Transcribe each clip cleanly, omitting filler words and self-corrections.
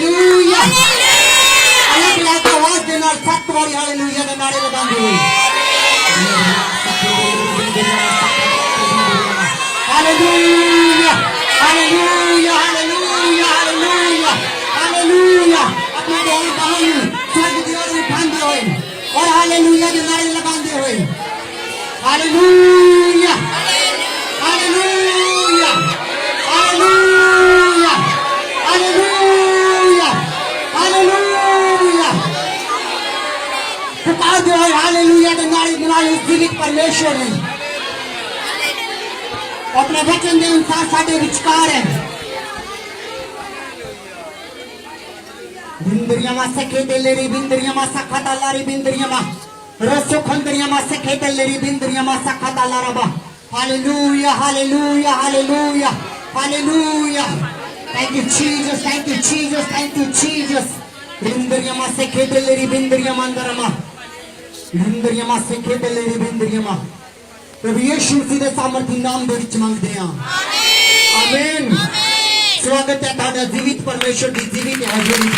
Hallelujah अलग अलग आवाज के नाल 7 बारी हालेलुया के नारे लगांदे होए hallelujah hallelujah hallelujah hallelujah hallelujah अपने दोनों बाहों स्वर्ग की ओर उठाते हुए और हालेलुया के नारे लगाते हुए hallelujah hallelujah hallelujah hallelujah hallelujah पुकारते हुए हालेलुया के नारे बनाए जीवित परमेश्वर है अपने वचन के अनुसार साडे विचकार है बिंदरिया मा सखे तेलेरी बिंदरिया मा सखा तालारी बिंदरिया मा रसो खंदरिया मा सखे तेलेरी बिंदरिया मा सखा तालारा बा hallelujah hallelujah hallelujah hallelujah thank you Jesus thank you Jesus thank you Jesus बिंदरिया मा सखे तेलेरी बिंदरिया मा अंदर मा बिंदरिया मा सखे तेलेरी बिंदरिया मा प्रभु यीशु मसीह दे सामर्थी नाम दे विच मंगदे हां आमीन स्वागत है ताड़ा जीवित परमेश्वर की जीवित हाजिरी में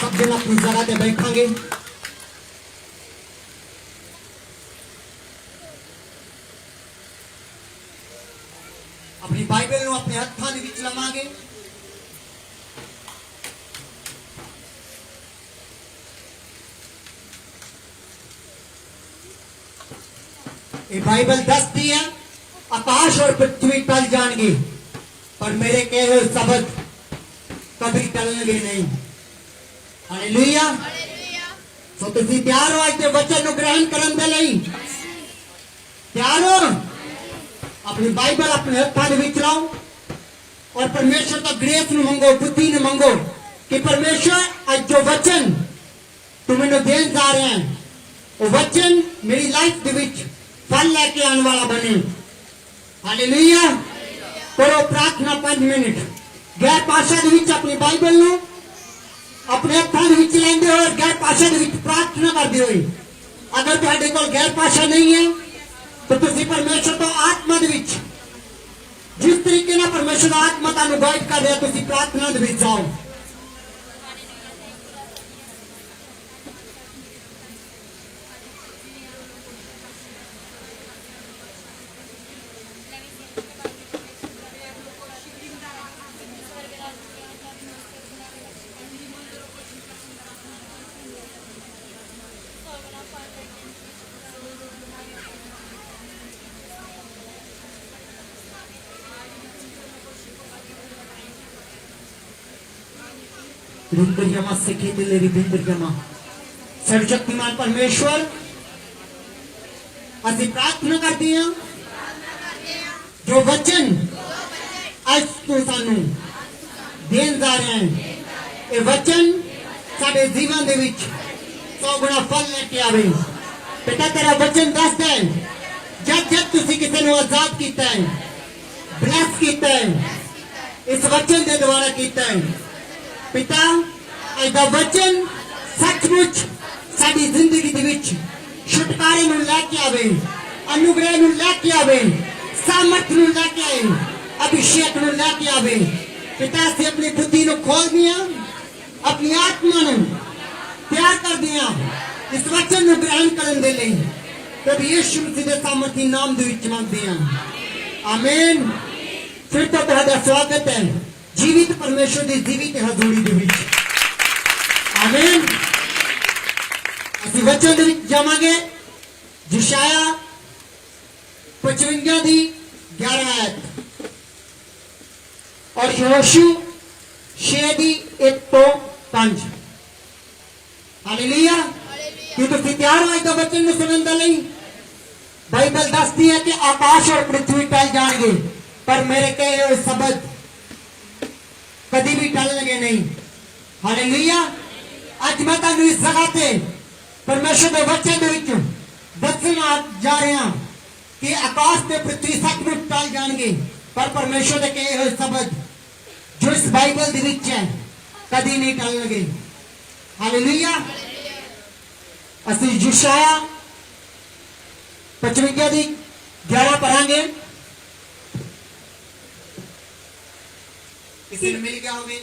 सब जन अपनी जगह पे बैठांगे अपनी बाइबल नु अपने हाथां दे विच लवांगे ये बाइबल दसती है आकाश और पृथ्वी टल जाएंगे पर मेरे कहे हुए शब्द कभी टलने नहीं हालेलुया सो तुसी तैयार हो आज के वचन को ग्रहण करने के लिए तैयार हो अपनी बाइबल अपने हाथों में लाओ और परमेश्वर का ग्रेस न मांगो बुद्धि न मांगो कि परमेश्वर आज जो वचन तुम्हें देन जा रहे हैं वो वचन मेरी लाइफ के विच फल लेके आने वाला बने हालेलुया करो प्रार्थना 5 मिनट गैर भाषा दे विच अपनी बाइबल नु अपने हाथां दे विच लेंदे हो और गैर भाषा दे विच प्रार्थना करदे हो अगर तुहाडे कोल गैर भाषा नहीं है तो तुसी परमेश्वर तो आत्मा दे विच जिस तरीके ना परमेश्वर आत्मा तानु गाइड कर रहा तुसी प्रार्थना दे विच जाओ बिंदरियामा सखे दिलेरी बिंदरियामा सर्वशक्तिमान परमेश्वर ਅਸੀਂ प्रार्थना करते हैं जो वचन आज तो सानू देन जा रहे हैं ये वचन साडे जीवन दे विच 100 गुना फल लेके आवे बेटा तेरा वचन दसदा है जब जब तुसी किसी नु आजाद कीता है ब्लेस कीता है इस वचन दे द्वारा कीता है पिता ऐसा वचन सचमुच साडी जिंदगी दे विच छुटकारे नु लेके आवे अनुग्रह नु लेके आवे सामर्थ नु लेके आवे अभिषेक नु लेके आवे पिता से अपनी बुद्धि नु खोल दिया अपनी आत्मा नु तैयार कर दिया इस वचन नु ग्रहण करन दे लई प्रभु यीशु मसीह दे सामर्थी नाम दे विच मंगदे हां आमीन फिर तो तुहाडा स्वागत है जीवित परमेश्वर की जीवित हजूरी दे विच आमीन असि वचन दे विच जावांगे यशाया 55 दी 11 आयत और यहोशू 6 दी 1 तो 5 हालेलुया कि तुसी तैयार हो इस वचन को सुनने के लिए बाइबल दसती है कि आकाश और पृथ्वी टल जाएंगे पर मेरे कहे हुए शब्द कभी भी टलने नहीं हालेलुया आज मैं तुहानू इस जगह पे परमेश्वर के वचन दे विच दसना जा रहे हैं कि आकाश ते पृथ्वी सचमुच टल जाएंगे पर परमेश्वर के कहे हुए शब्द जो इस बाइबल दे विच है कभी नहीं टलणगे हालेलुया असि यशाया 55 दी 11 पढ़ांगे ਕਿਸੇ ਨੂੰ ਮਿਲ ਗਿਆ ਹੋਵੇ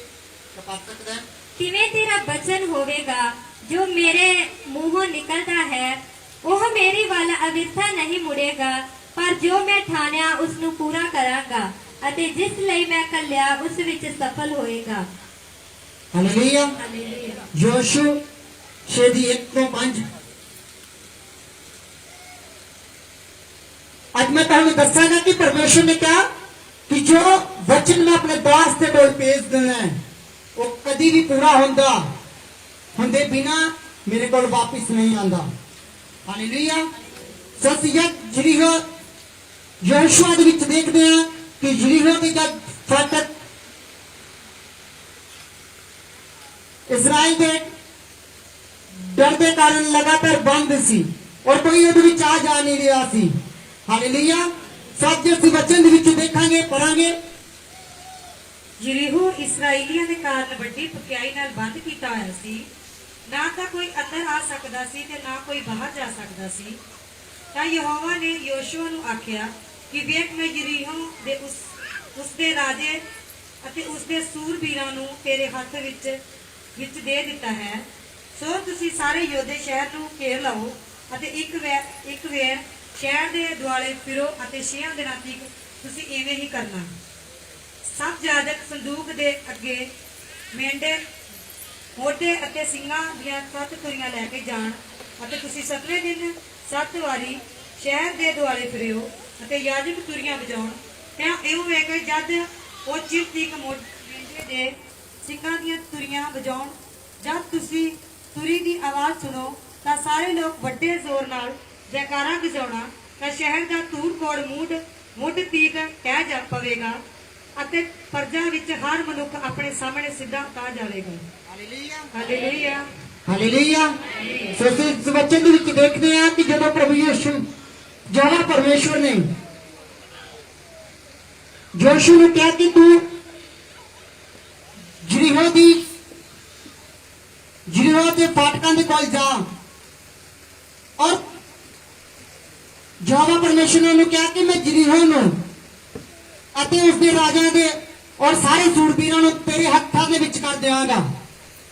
ਤਾਂ ਪੜ ਸਕਦਾ ਹੈ। ਕਿਵੇਂ ਤੇਰਾ ਬਚਨ ਹੋਵੇਗਾ ਜੋ ਮੇਰੇ ਮੂੰਹੋਂ ਨਿਕਲਦਾ ਹੈ, ਉਹ ਮੇਰੀ ਵੱਲ ਅਵਿਰਥਾ ਨਹੀਂ ਮੁੜੇਗਾ, ਪਰ ਜੋ ਮੈਂ ਠਾਣਿਆ ਉਸ ਨੂੰ ਪੂਰਾ ਕਰਾਂਗਾ ਅਤੇ ਜਿਸ ਲਈ ਮੈਂ ਕੱਲਿਆ ਉਸ ਵਿੱਚ ਸਫਲ ਹੋਏਗਾ। ਹਾਲੇਲੂਇਆ। ਹਾਲੇਲੂਇਆ। ਯੋਸ਼ੂ 6:1-5। ਅੱਜ ਮੈਂ ਤੁਹਾਨੂੰ ਦੱਸਾਂਗਾ ਕਿ ਪਰਮੇਸ਼ਰ ਨੇ ਕਿਹਾ ਕਿ ਜੋ ਵਚਨ ਮੈਂ ਆਪਣੇ ਦਾਸ ਦੇ ਕੋਲ ਭੇਜ ਦੇਣਾ ਹੈ ਉਹ ਕਦੀ ਵੀ ਪੂਰਾ ਹੁੰਦੇ ਬਿਨਾ ਮੇਰੇ ਕੋਲ ਵਾਪਸ ਨਹੀਂ ਆਂਦਾ। ਹਾਲੇਲੂਇਆ। ਸਤਿਯ ਜਰੀਹੋ ਯੋਸ਼ੂਆ ਦੇ ਵਿੱਚ ਦੇਖਦੇ ਹਾਂ ਕਿ ਜਰੀਹੋ ਦੇ ਜਦ ਫਾਟਕ ਇਜ਼ਰਾਈਲ ਦੇ ਡਰ ਦੇ ਕਾਰਨ ਲਗਾਤਾਰ ਬੰਦ ਸੀ ਔਰ ਕੋਈ ਉਹਦੇ ਵਿੱਚ ਆ ਜਾ ਨਹੀਂ ਰਿਹਾ ਸੀ। ਹਾਲੇਲੂਇਆ। ਸਭ ਜੇ ਅਸੀਂ ਵਚਨ ਦੇ ਵਿੱਚ ਦੇਖਾਂਗੇ ਪੜਾਂਗੇ। ਯਰੀਹੋ ਇਸਰਾਈਲੀਆਂ ਦੇ ਕਾਰਨ ਵੱਡੀ ਪਕਿਆਈ ਨਾਲ ਬੰਦ ਕੀਤਾ ਹੋਇਆ ਸੀ। ਨਾ ਤਾਂ ਕੋਈ ਅੰਦਰ ਆ ਸਕਦਾ ਸੀ ਤੇ ਨਾ ਕੋਈ ਬਾਹਰ ਜਾ ਸਕਦਾ ਸੀ। ਤਾਂ ਯਹੋਵਾ ਨੇ ਯੋਸ਼ੂਆ ਨੂੰ ਆਖਿਆ ਕਿ ਵੇਖ, ਮੈਂ ਯਰੀਹੋ ਦੇ ਉਸ ਦੇ ਰਾਜੇ ਅਤੇ ਉਸ ਦੇ ਸੂਰਬੀਰਾਂ ਨੂੰ ਤੇਰੇ ਹੱਥ ਵਿੱਚ ਦੇ ਦਿੱਤਾ ਹੈ। ਸੋ ਤੁਸੀਂ ਸਾਰੇ ਯੋਧੇ ਸ਼ਹਿਰ ਨੂੰ ਘੇਰ ਲਓ ਅਤੇ ਇੱਕ ਵੇਰ ਸ਼ਹਿਰ ਦੇ ਦੁਆਲੇ ਫਿਰੋ ਅਤੇ 6 ਦਿਨਾਂ ਤੱਕ ਤੁਸੀਂ ਇਵੇਂ ਹੀ ਕਰਨਾ। ਸਭ ਜਾਜਕ ਸੰਦੂਕ ਦੇ ਅੱਗੇ ਮੇਂਢੇ ਮੋਢੇ ਅਤੇ ਸਿੰਘਾਂ ਦੀਆਂ 7 ਤੁਰੀਆਂ ਲੈ ਕੇ ਜਾਣ ਅਤੇ ਤੁਸੀਂ 7ਵੇਂ ਦਿਨ 7 ਵਾਰੀ ਸ਼ਹਿਰ ਦੇ ਦੁਆਲੇ ਫਿਰਿਓ ਅਤੇ ਯਾਜਕ ਤੁਰੀਆਂ ਵਜਾਉਣ। ਤਾਂ ਇਹੋ ਵੇਖ ਕੇ ਜਦ ਉਹ ਚਿਰ ਤੀਕ ਮੇਂਢੇ ਦੇ ਸਿੰਘਾਂ ਦੀਆਂ ਤੁਰੀਆਂ ਵਜਾਉਣ, ਜਦ ਤੁਸੀਂ ਤੁਰੀ ਦੀ ਆਵਾਜ਼ ਸੁਣੋ ਤਾਂ ਸਾਰੇ ਲੋਕ ਵੱਡੇ ਜ਼ੋਰ ਨਾਲ ਜੈਕਾਰਾ ਵਜਾਉਣਾ। ਤਾਂ ਸ਼ਹਿਰ ਦਾ ਧੂੜ ਕੋੜ ਮੁੱਢ ਤੀਕ ਕਹਿ ਜਾ ਪਵੇਗਾ ਅਤੇ ਪਰਜਾ ਵਿੱਚ ਹਰ ਮਨੁੱਖ ਆਪਣੇ ਸਾਹਮਣੇ ਸਿੱਧਾ ਉਤਾਰ ਜਾਵੇਗਾ। ਹਾਲੇਲੂਇਆ। ਹਾਲੇਲੂਇਆ। ਹਾਲੇਲੂਇਆ। ਸੋ ਇਸ ਵਚਨ ਦੇ ਵਿੱਚ ਦੇਖਦੇ ਹਾਂ ਕਿ ਜਦੋਂ ਪ੍ਰਭੂ ਯਿਸੂ ਯਹੋਵਾ ਪਰਮੇਸ਼ਵਰ ਨੇ ਯੋਸ਼ੂ ਨੂੰ ਕਿਹਾ ਕਿ ਤੂੰ ਜਰੀਹੋ ਦੇ ਫਾਟਕਾਂ ਦੇ ਕੋਲ ਜਾ ਔਰ ਯਹੋਵਾ ਪਰਮੇਸ਼ਵਰ ਨੇ ਉਹਨੂੰ ਕਿਹਾ ਕਿ ਮੈਂ ਜਰੀਹੋ ਨੂੰ ਅਤੇ ਉਸ ਦੇ ਰਾਜਿਆਂ ਦੇ ਔਰ ਸਾਰੇ ਸੂਰਬੀਰਾਂ ਨੂੰ ਤੇਰੇ ਹੱਥਾਂ ਦੇ ਵਿੱਚ ਕਰ ਦੇਵਾਂਗਾ।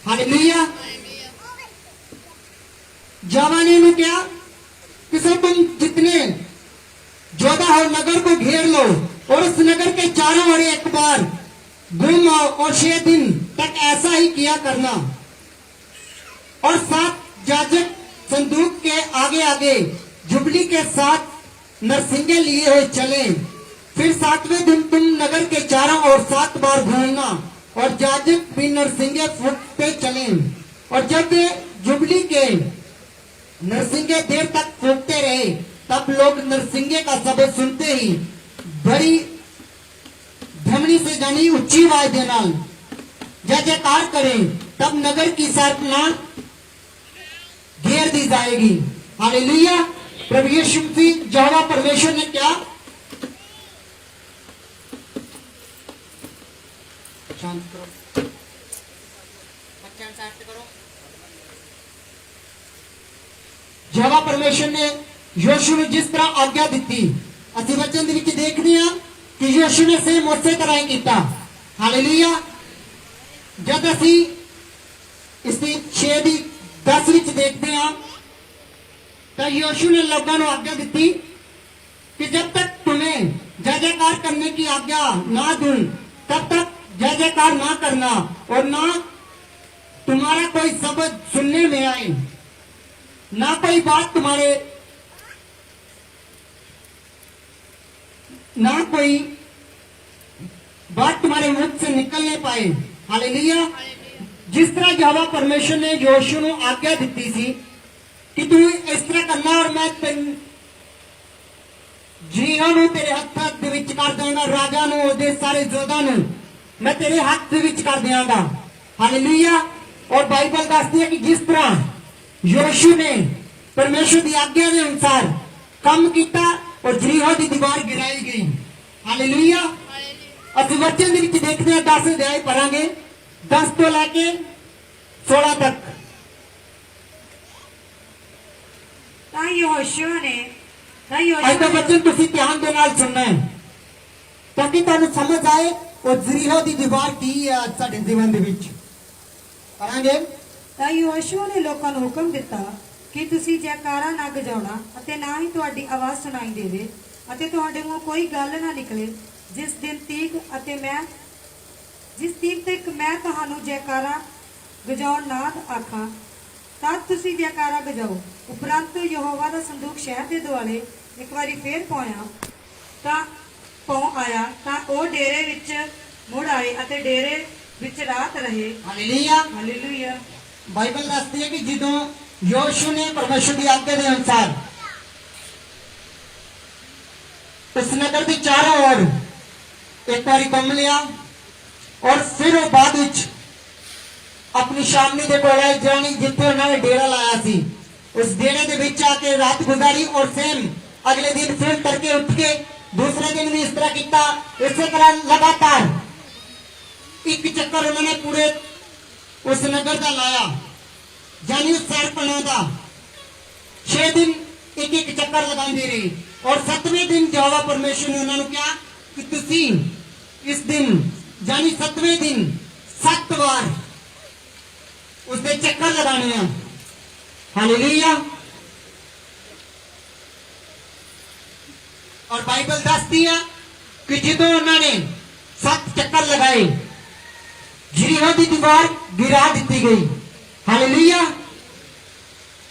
हालेलुया। यहोवा ने क्या कि सब तुम जितने योद्धा हो नगर को घेर लो और उस नगर के चारों ओर एक बार घूम आओ और 6 दिन तक ऐसा ही किया करना। और 7 याजक संदूक के आगे आगे जुबली के साथ नरसिंगे लिए हुए चले। फिर 7वें दिन तुम नगर के चारों ओर 7 बार घूमना और याजक भी नरसिंगे फूंकते चले। और जब वे जुबली के नरसिंगे देर तक फूंकते रहे तब लोग नरसिंगे का शब्द सुनते ही बड़ी धमनी से जानी ऊंची आवाज देना जय जयकार करें, तब नगर की स्थापना घेर दी जाएगी। हालेलुया। प्रभु यीशु मसीह यहोवा परमेश्वर ने क्या शांत करो, बच्चा शांत करो। यहोवा परमेश्वर ने ਯੋਸ਼ੂ ਨੂੰ ਜਿਸ ਤਰ੍ਹਾਂ ਆਗਿਆ ਦਿੱਤੀ ਅਸੀਂ ਵਚਨ ਦੇ ਵਿੱਚ ਦੇਖਦੇ ਹਾਂ ਕਿ ਯੋਸ਼ੂ ਨੇ ਸੇਮ ਉਸੇ ਤਰ੍ਹਾਂ ਹੀ ਕੀਤਾ। ਹਾਲੇਲੂਇਆ। जब ਅਸੀਂ ਇਸ ਦੀ 6:10 ਵਿੱਚ ਦੇਖਦੇ ਹਾਂ ਤਾਂ ਯੋਸ਼ੂ ने लोगों ਨੂੰ आज्ञा ਦਿੱਤੀ कि जब तक तुम्हें जय जयकार करने की आज्ञा ना दूं तब तक जय जयकार ना करना और ना तुम्हारा कोई शब्द सुनने में आए, ना कोई बात तुम्हारे मुख से निकलने पाए। हालेलुया। जिस तरह यहोवा परमेश्वर ने योशू ਨੂੰ आज्ञा ਦਿੱਤੀ ਸੀ कि तू इस तरह करना और मैं ਜੀਆਂ ਨੂੰ ਤੇਰੇ ਹੱਥਾਂ ਦੇ ਵਿੱਚ ਕਰ ਦੇਵਾਂਗਾ, ਰਾਜਾ ਨੂੰ ਉਹਦੇ ਸਾਰੇ ਯੋਧਾ ਨੂੰ मैं तेरे हाथ ਦੇ ਵਿੱਚ ਕਰ ਦਿਆਂਗਾ। हालेलुया। और बाइबल ਦੱਸਦੀ ਹੈ कि जिस तरह योशू ने परमेश्वर की आज्ञा के अनुसार काम किया और जरीहो की दीवार गिराई गई। हालेलुया। ਅਸੀਂ ਵਚਨ ਦੇ ਵਿੱਚ ਦੇਖਦੇ ਹਾਂ 10 ਅਧਿਆਇ ਪੜਾਂਗੇ 10 ਤੋਂ ਲੈ ਕੇ 16 ਤੱਕ। ਤਾਂ ਯਹੋਸ਼ੂਆ ਨੇ ਅੱਜ ਦਾ ਵਚਨ ਤੁਸੀਂ ਧਿਆਨ ਦੇ ਨਾਲ ਸੁਣਨਾ ਹੈ ਤਾਂ ਕਿ ਤੁਹਾਨੂੰ ਸਮਝ ਆਏ ਉਹ ਜ਼ਰੀਹੋ ਦੀ ਦੀਵਾਰ ਕੀ ਹੈ ਅੱਜ ਸਾਡੇ ਜੀਵਨ ਦੇ ਵਿੱਚ ਕਰਾਂਗੇ। ਤਾਂ ਯਹੋਸ਼ੂਆ ਨੇ ਲੋਕਾਂ ਨੂੰ ਹੁਕਮ ਦਿੱਤਾ ਕਿ ਤੁਸੀਂ ਜੈਕਾਰਾ ਨਾ ਗਜਾਉਣਾ ਅਤੇ ਨਾ ਹੀ ਤੁਹਾਡੀ ਆਵਾਜ਼ ਸੁਣਾਈ ਦੇਵੇ ਅਤੇ ਤੁਹਾਡੇ ਮੂੰਹੋਂ ਕੋਈ ਗੱਲ ਨਾ ਨਿਕਲੇ ਜਿਸ ਤੀਕ ਤੱਕ ਮੈਂ ਤੁਹਾਨੂੰ ਜੈਕਾਰਾ ਗਜਾਉਣ ਨਾ ਆਖਾਂ ਤਦ ਤੁਸੀਂ ਜੈਕਾਰਾ ਗਜਾਓ। ਉਪਰੰਤ ਯਹੋਵਾ ਦਾ ਸੰਦੂਕ ਸ਼ਹਿਰ ਦੇ ਦੁਆਲੇ ਇੱਕ ਵਾਰੀ ਫੇਰ ਆਇਆ ਤਾਂ ਉਹ ਡੇਰੇ ਵਿੱਚ ਮੁੜ ਆਏ ਅਤੇ ਡੇਰੇ ਵਿੱਚ ਰਾਤ ਰਹੇ। ਹਾਲੇਲੂਇਆ। ਹਾਲੇਲੂਇਆ। ਬਾਈਬਲ ਦੱਸਦੀ ਹੈ ਕਿ ਜਦੋਂ ਯਹੋਸ਼ੂ ਨੇ ਪਰਮੇਸ਼ਰ ਦੀ ਆਗਿਆ ਦੇ ਅਨੁਸਾਰ ਉਸ ਨਗਰ ਦੇ ਚਾरों ओर ਇੱਕ ਵਾਰੀ ਘੁੰਮ ਲਿਆ ਔਰ ਫਿਰ ਉਹ ਬਾਅਦ ਵਿੱਚ ਆਪਣੀ ਸ਼ਾਮਨੀ ਦੇ ਕੋਲ ਆਏ ਜਾਨੀ ਜਿੱਥੇ ਉਹਨਾਂ ਨੇ ਡੇਰਾ ਲਾਇਆ ਸੀ ਉਸ ਡੇਰੇ ਦੇ ਵਿੱਚ ਆ ਕੇ ਰਾਤ ਗੁਜ਼ਾਰੀ ਔਰ ਸੇਮ ਅਗਲੇ ਦਿਨ ਫਿਰ ਤੜਕੇ ਉੱਠ ਕੇ दूसरे दिन भी इस तरह किया। इसी तरह लगातार एक चक्कर उन्होंने पूरे उस नगर का लाया यानी उस सड़कों का 6 दिन एक एक चक्कर लगाती रही और 7वें दिन यहोवा परमेश्वर ने उन्होंने कहा कि तुसी इस दिन यानी 7वें दिन 7 बार उसके चक्कर लगाने हैं। हालेलुया। और बाइबल दसती है कि जो उन्होंने 7 चक्कर लगाए यरीहो की दीवार गिरा दी गई। हालेलुया।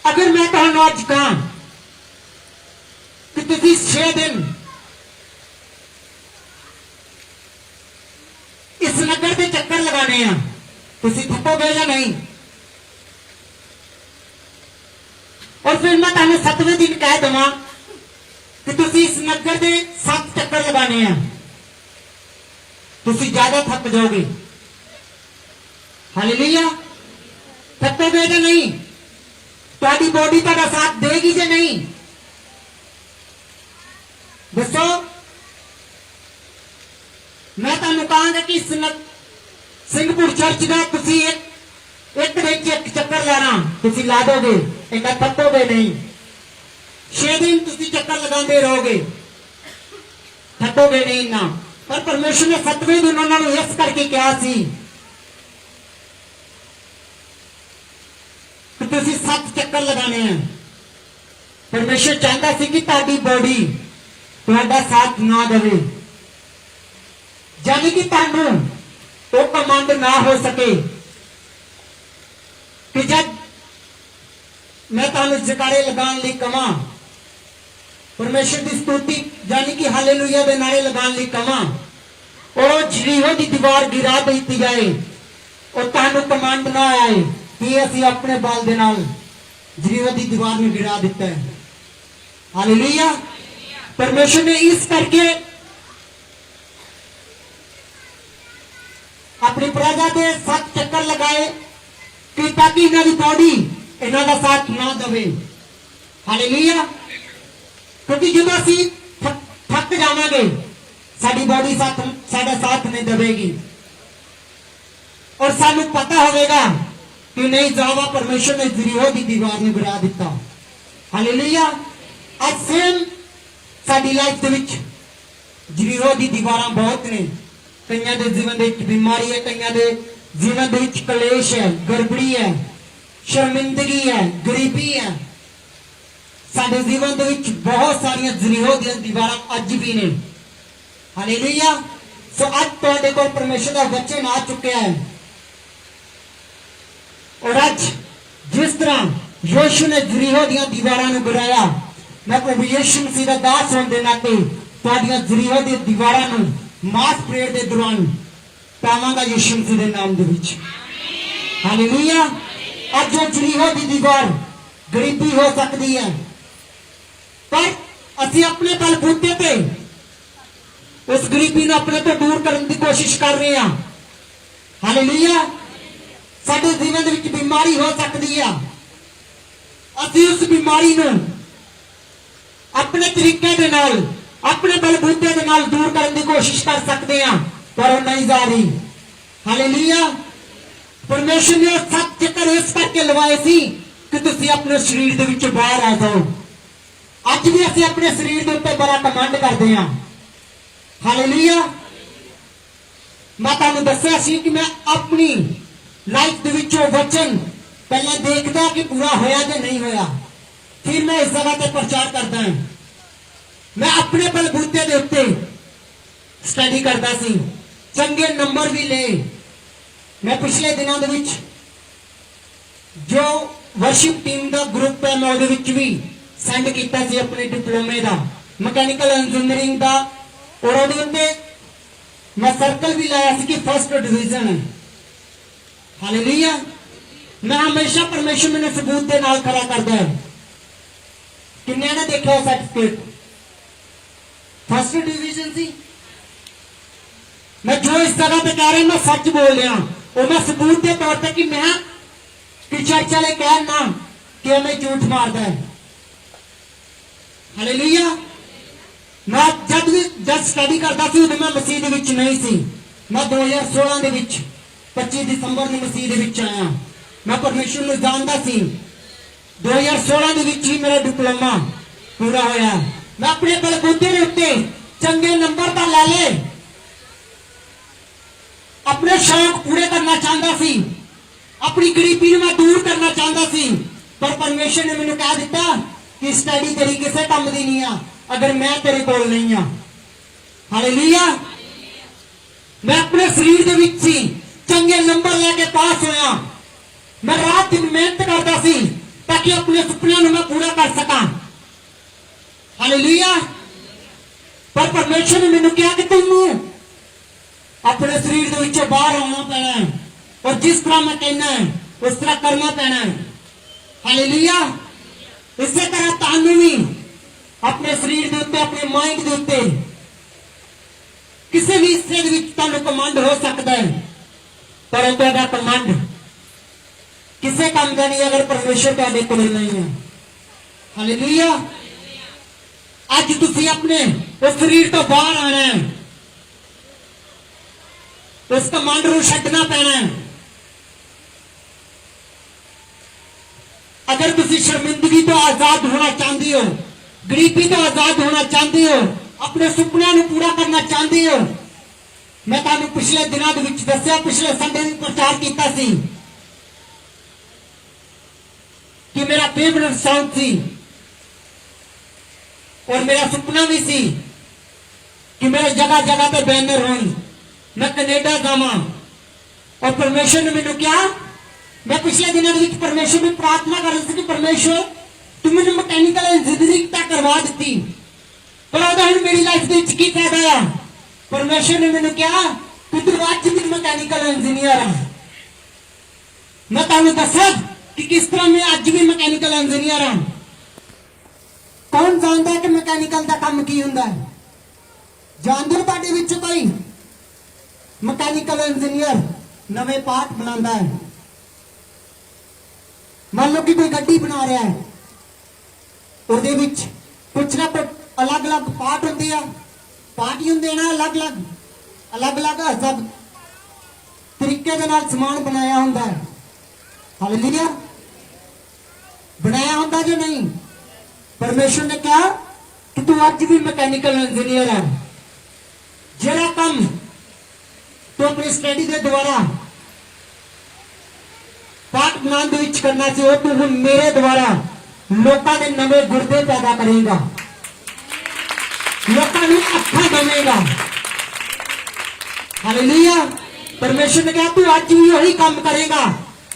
अगर मैं तुहानू अज कहां कि तुसीं 6 दिन इस नगर के चक्कर लगाने हैं तुसीं थकोगे या नहीं? और फिर मैं तुहानू 7वें दिन कह देवां कि तुसी इस नगर के 7 चक्कर लगाने हैं तुसी ज्यादा थक जाओगे। हालेलुया। थकोगे या नहीं? तुम्हारी बॉडी तुम्हारा साथ देगी या नहीं? दसो। मैं तुहानू कहांगा कि सिंहपुर चर्च का तुसी एक चक्कर लाना तुसी ला दोगे इन्ना थकोगे नहीं। 6 दिन तुसी चक्कर लगाते रहोगे थकोगे नहीं ना। पर परमेश्वर ने 7वें दिन उन्होंने इस करके कहा सी कि तुसी 7 चक्कर लगाने हैं। परमेश्वर चाहता सी कि ताड़ी बॉडी तुहाडा साथ ना देवे यानी कि तानू वो कमांड ना हो सके कि जब मैं तानू जकारे लगाने लई कहां परमेश्वर की स्तुति यानी कि हालेलुया दे नारे लगाने लई कहां और यरीहो की दीवार गिरा दी जाए और तानू कमांड ना आए कि असीं अपने बाल दे नाल यरीहो की दीवार में गिरा दिता है। हालेलुया। परमेश्वर ने इस करके अपनी प्रजा के 7 चक्कर लगाए कि ताकि इन्हां दी बॉडी इन्हां दा साथ ना देवे। हालेलुया। क्योंकि जो असीं थक जावांगे साडी बॉडी साडा साथ नहीं देवेगी और सानू पता होगा कि नहीं यहोवा परमेश्वर ने यरीहो की दीवार में गिरा दिता। हालेलुया। आज सेम साडी लाइफ दे विच यरीहो की दीवारां बहुत ने। कईयां दे जीवन दे विच बीमारी है, कईयां दे जीवन दे विच कलेश है, गड़बड़ी है, शर्मिंदगी है, गरीबी है। साडे जीवन दे विच बहुत सारियां यरीहो दी दीवारां अज भी ने। हालेलुया। सो आज तुहाडे कोल परमेश्वर दा वचन आ चुका है और आज जिस तरह यीशु ने यरीहो दी दीवारां नूं गिराया मैं प्रभु यीशु मसीह दा दास होण दे नाते तुहाडीआं यरीहो दी दीवारां नूं मास परेड दे दौरान पावांगा यीशु मसीह दे नाम दे विच। हालेलुया। आज जो यरीहो दी दीवार गरीबी हो सकती है पर असीं अपने बलबूते पे उस गरीबी नूं अपने तो दूर करने की कोशिश कर रहे हैं। हालेलुया। साडे जीवन दे विच बीमारी हो सकती है असीं उस बीमारी नूं अपने तरीके दे नाल अपने बलबूते दे नाल दूर करने की कोशिश कर सकते हैं पर वो नहीं जा रही। हालेलुया। परमेश्वर ने 7 चक्कर इस करके लवाए सी कि तुसीं अपने शरीर दे विच बाहर आ जाओ। अज भी असीं अपने शरीर के उत्ते बड़ा कमांड करते हैं। हालेलुया। मैं तुहानू दस्सिया सी कि मैं अपनी लाइफ दे विच वो वचन पहले देखदा कि पूरा होया या नहीं होया, फिर मैं इस जगह पे प्रचार करदा हां। मैं अपने बलबूते दे उत्ते स्टडी करदा सी, चंगे नंबर भी ले। मैं पिछले दिनों दे विच जो वर्शिप टीम का ग्रुप है मैं उहदे विच भी सेंड कीता सी अपने डिप्लोमे का मैकेनिकल इंजीनियरिंग का, और उहदे उत्ते मैं सर्कल भी लाया सी कि फर्स्ट डिवीजन है। हालेलुया। मैं हमेशा परमेश्वर मैंने सबूत के नाल खड़ा करदा है। किन्ने ने देखा सर्टिफिकेट फर्स्ट डिवीजन सी। मैं जो इस जगह पे कह रहा मैं सच बोल रहा, और मैं सबूत के तौर पर कि मैं कि चर्च वाले कहना कि हमें झूठ मारदा है। हालेलुया। मैं जब स्टडी करता सी उदों मैं मसीह दे विच नहीं सी। मैं 2016 दे विच 25 दिसंबर ਨੂੰ मसीह दे विच आया। मैं परमेश्वर ਨੂੰ जानदा सी। 2016 ਦੇ ਵਿੱਚ ਹੀ ਮੇਰਾ डिप्लोमा पूरा होया। मैं अपने बलबूते ਦੇ ਉੱਤੇ चंगे नंबर ਤਾਂ ਲੈ ਲਏ, अपने शौक पूरे करना चाहता सी, अपनी गरीबी मैं दूर करना चाहता सी, पर परमेश्वर ने मैंने कह दिता कि स्टडी तेरी किसी काम की नहीं आ अगर मैं तेरे कोल नहीं आ। हालेलुया। मैं अपने शरीर के विच सी, चंगे नंबर लेके पास होया। मैं रात दिन मेहनत करता सी ताकि अपने सुपनों मैं पूरा कर सका। हालेलुया। पर परमेश्वर ने मैंने कहा कि तुम अपने शरीर के विचों बाहर आना पैना है, और जिस तरह मैं कहना है उस तरह करना पैना है। हालेलुया। इसी तरह तानू भी अपने शरीर के उत्ते अपने माइंड के उत्ते किसी भी हिस्से के कमांड हो सकता है, पर तेरा कमांड किसी काम का नहीं अगर परमेश्वर तेरे कोल नहीं है। हालेलुया। अज तुसी अपने उस शरीर तो बाहर आना है, उस कमांड को छड्डना पैना है। अगर तुसी शर्मिंदगी तो आजाद होना चाहते हो, गरीबी तो आजाद होना चाहते हो, अपने सुपनों को पूरा करना चाहते हो, मैं तुहानू पिछले दिनों के विच दस्सिया, पिछले संडे में प्रचार किया सी कि मेरा फेवरेट सॉन्ग सी और मेरा सुपना भी सी कि मेरे जगह जगह पे बैनर हो, मैं कनेडा जावा। और परमेश्वर ने मैंने क्या, मैं पिछले दिनों के परमेश्वर में प्रार्थना कर रही थी कि परमेश्वर तू मैंने मैकेनिकल इंजीनियरिंग तक करवा दी, पर उधर मेरी लाइफ के फायदा आ। परमेश्वर ने मैंने क्या कि तू अज भी मैकेनिकल इंजीनियर है। मैं तुहानू दसा कि किस तरह मैं अज भी मैकेनिकल इंजीनियर हाँ। कौन जानता है कि मैकेनिकल का काम की हुंदा है? जानते हो तुहाडे विच कोई मैकेनिकल इंजीनियर नवे पार्ट बनाता है? मान लो कि कोई गड्डी बना रहा है, ਉਹਦੇ ਵਿੱਚ कुछ ना कुछ अलग अलग पार्ट होंगे आ, पार्ट ही होंगे ना अलग अलग सब तरीके दे नाल समान बनाया होंदा है। हालेलुया। बनाया होंदा जो नहीं, परमेश्वर ने कहा कि तू अज भी मैकेनिकल इंजीनियर है। जेड़ा काम तू अपनी स्टडी के द्वारा पार्ट बनाने विच करना सी, वो तू हुण मेरे द्वारा लोगों के नवे गुर्दे पैदा करेगा, लोगों को अखा देगा। हालेलुया। परमेश्वर ने कहा तू आज भी वही काम करेगा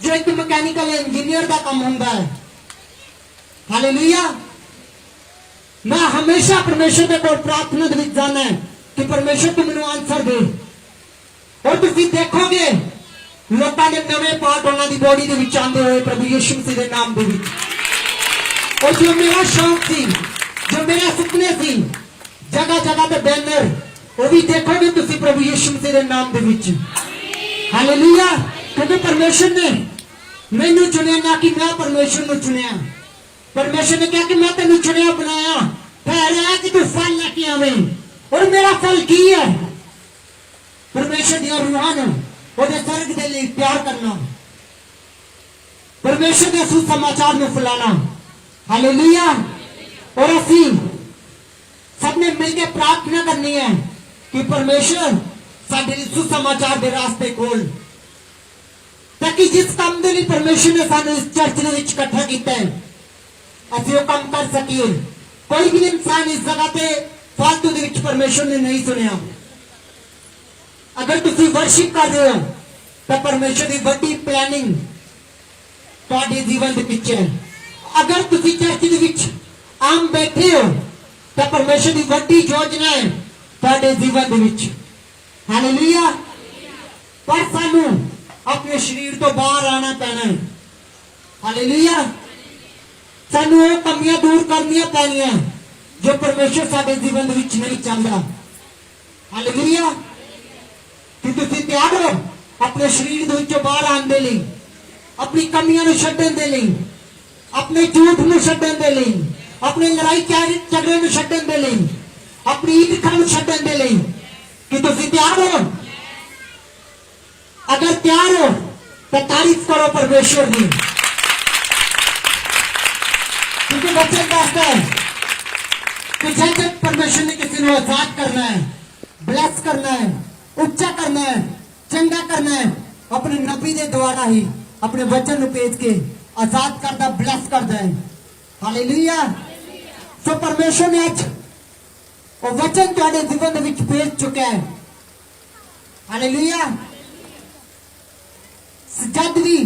जो एक मैकेनिकल इंजीनियर का काम होता है। हालेलुया। मैं हमेशा परमेश्वर के कोल प्रार्थना दे विच जाना है कि परमेश्वर तू मैनू आंसर दे, और तुसीं देखोगे लोगों के नवे पार्ट उन्होंने की बॉडी के विच आंदे हुए प्रभु यीशु मसीह के नाम दे विच। और जो मेरा शौक थी, जो मेरा सुपने थी, जगह जगह पे बैनर, वो भी देखोगे तुसी प्रभु यीशु मसीह के नाम दे विच। हालेलुया। क्योंकि परमेश्वर ने मैनू चुनिया, ना कि मैं परमेश्वर ने चुनिया। परमेश्वर ने कहा कि मैं तेन चुनिया बनाया है कि तू फल लेके आवे, और मेरा फल की है? परमेश्वर दिया रूहान ओदे स्वर्ग दे लिए प्यार करना, परमेश्वर के सुसमाचार में फैलाना। हालेलुया। और असी सबने मिलकर प्रार्थना करनी है कि परमेश्वर ਸਾਡੇ ਲਈ ਸੁਸਮਾਚਾਰ ਦੇ ਰਾਸਤੇ ਖੋਲ, ਤਾਂ ਕਿ ਜਿਸ ਕੰਮ ਦੇ ਲਈ ਪਰਮੇਸ਼ਰ ਨੇ ਸਾਨੂੰ ਇਸ ਚਰਚ ਦੇ ਵਿੱਚ ਇਕੱਠਾ ਕੀਤਾ ਹੈ, ਅਸੀਂ ਉਹ ਕੰਮ ਕਰ ਸਕੀਏ। ਕੋਈ ਵੀ ਇਨਸਾਨ ਇਸ ਜਗ੍ਹਾ ਤੇ ਫਾਲਤੂ ਦੇ ਵਿੱਚ ਪਰਮੇਸ਼ਰ ਨੇ ਨਹੀਂ ਸੁਣਿਆ। ਅਗਰ ਤੁਸੀਂ ਵਰਸ਼ਿਪ ਕਰ ਰਹੇ ਹੋ ਤਾਂ ਪਰਮੇਸ਼ਰ ਦੀ ਵੱਡੀ ਪਲੈਨਿੰਗ ਤੁਹਾਡੇ ਜੀਵਨ ਦੇ ਪਿੱਛੇ ਹੈ। ਅਗਰ ਤੁਸੀਂ ਚਰਚ ਦੇ ਵਿੱਚ ਆਮ ਬੈਠੇ ਹੋ ਤਾਂ ਪਰਮੇਸ਼ਰ ਦੀ ਵੱਡੀ ਯੋਜਨਾ ਹੈ ਤੁਹਾਡੇ ਜੀਵਨ ਦੇ ਵਿੱਚ। ਹਾਲੇਲੂਇਆ। ਪਰ ਸਾਨੂੰ ਆਪਣੇ ਸਰੀਰ ਤੋਂ ਬਾਹਰ ਆਣਾ ਪੈਣਾ ਹੈ। ਹਾਲੇਲੂਇਆ। ਸਾਨੂੰ ਉਹ ਕਮੀਆਂ ਦੂਰ ਕਰਨੀਆਂ ਪੈਣੀਆਂ ਜੋ ਪਰਮੇਸ਼ਰ ਸਾਡੇ ਜੀਵਨ ਦੇ ਵਿੱਚ ਨਹੀਂ ਚਾਹੁੰਦਾ। ਹਾਲੇਲੂਇਆ। ਕਿ ਤੁਸੀਂ ਤਿਆਰ ਹੋ ਆਪਣੇ ਸਰੀਰ ਦੇ ਵਿੱਚੋਂ ਬਾਹਰ ਆਉਣ ਦੇ ਲਈ, ਆਪਣੀ ਕਮੀਆਂ ਨੂੰ ਛੱਡਣ ਦੇ ਲਈ, ਆਪਣੇ ਝੂਠ ਨੂੰ ਛੱਡਣ ਦੇ ਲਈ, ਆਪਣੇ ਲੜਾਈ ਝਗੜੇ ਨੂੰ ਛੱਡਣ ਦੇ ਲਈ, ਆਪਣੀ ਈਰਖਾ ਨੂੰ ਛੱਡਣ ਦੇ ਲਈ। ਕਿ ਤੁਸੀਂ ਤਿਆਰ ਹੋ? ਅਗਰ ਤਿਆਰ ਹੋ ਤਾਂ ਤਾਰੀਫ ਕਰੋ ਪਰਮੇਸ਼ਰ ਦੀ। क्योंकि वचन कहता है कि जब जब परमेश्वर ने किसी को आजाद करना है, ब्लेस करना है, ऊंचा करना है, चंगा करना है, अपने नबी के द्वारा ही अपने वचन को भेज के आजाद करता, ब्लेस करता है। हालेलुया। सो परमेश्वर ने आज वो वचन तुहाडे जीवन दे विच भेज चुका है। हालेलुया। जब भी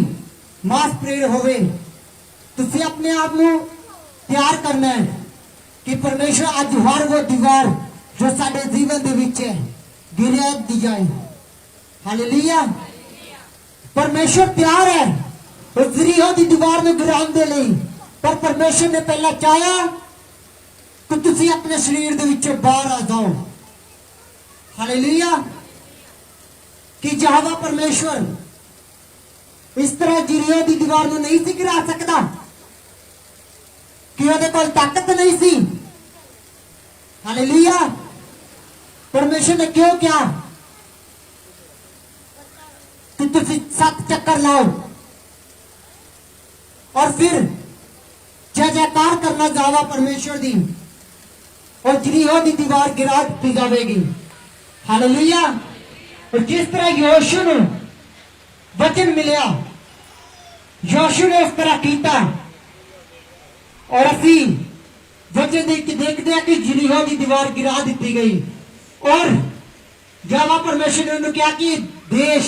मास प्रेयर होवे तुसी अपने आप को तैयार करना है कि परमेश्वर आज हर वो दीवार जो साडे जीवन दे विच है गिरा दी जाए। हालेलुया। परमेश्वर तैयार है उस यरीहो दी दीवार ਨੂੰ ਗਿਰਾਉਣ ਦੇ ਲਈ, पर परमेश्वर ने पहला चाहा कि तुसी अपने शरीर दे विचों बाहर आ जाओ। हालेलुया। कि यहोवा परमेश्वर इस तरह यरीहो दी दीवार ਨੂੰ नहीं सी गिरा सकदा कि ਉਹਦੇ ਕੋਲ ਤਾਕਤ नहीं सी। हालेलुया। परमेश्वर ने क्यों किया कि तुसी 7 चक्कर लाओ और फिर जय जयकार करना जावा परमेश्वर दी और यरीहो दी दीवार गिरा दी जाएगी। हालेलुया। और जिस तरह यहोशू ਨੂੰ वचन मिलिया, यहोशू ने उस तरह किया और असी वचन देख के देखते हैं कि यरीहो की दीवार गिरा दी गई। और यहोवा परमेश्वर ने उन्हें क्या कि देश,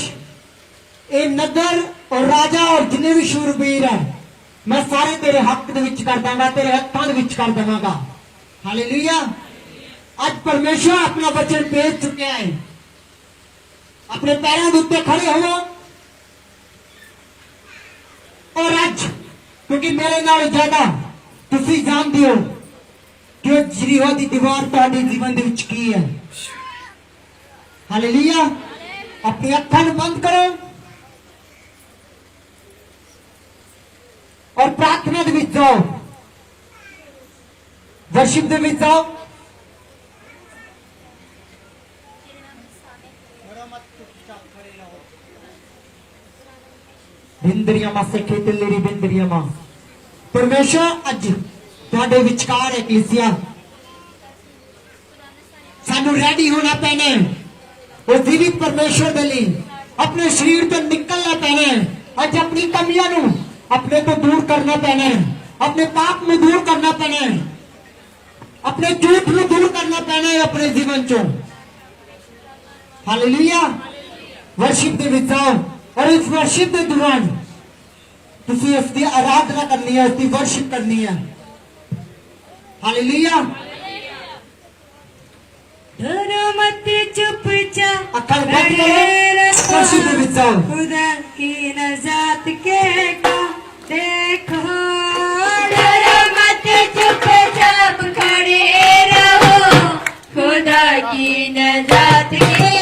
ये नगर और राजा और जिन्हें भी शूरवीर है मैं सारे तेरे हक दे विच कर दूंगा, तेरे हत्थों दे विच कर देवांगा। हालेलुया। आज परमेश्वर अपना वचन भेज चुके हैं। अपने पैरों के उत्ते खड़े हो और आज क्योंकि मेरे नाल ज्यादा तुसी जानते हो कि यरीहो दी दीवार तुहाडे जीवन दे विच की है। हालेलुया। अपनी अखां नूं बंद करो और प्रार्थना दे विच जाओ, वर्शिप दे विच जाओ। बिंदरिया मां से खेत लेरी बिंदरिया मां। परमेश्वर अज तुहाडे विचकार है कलीसिया, सानू रेडी होना पैना है और जीवित परमेश्वर दे लई अपने शरीर तो निकलना पैना है। अज अपनी कमियां नू अपने तो दूर करना पैना है, अपने पाप में दूर करना पैना है, अपने झूठ में दूर करना पैना है अपने जीवन चो। हालेलुया। वर्शिप दे विच आओ और इस वर्शिप के दौरान तुसी उसकी आराधना करनी है, उसकी वर्शिप करनी है। हालेलुया। डरो मत चुपचाप अखां बंद करो, वर्शिप दे विच आओ। खुदा की नजात के काम देखो। डरो मत चुपचाप खड़े रहो, खुदा की नजात के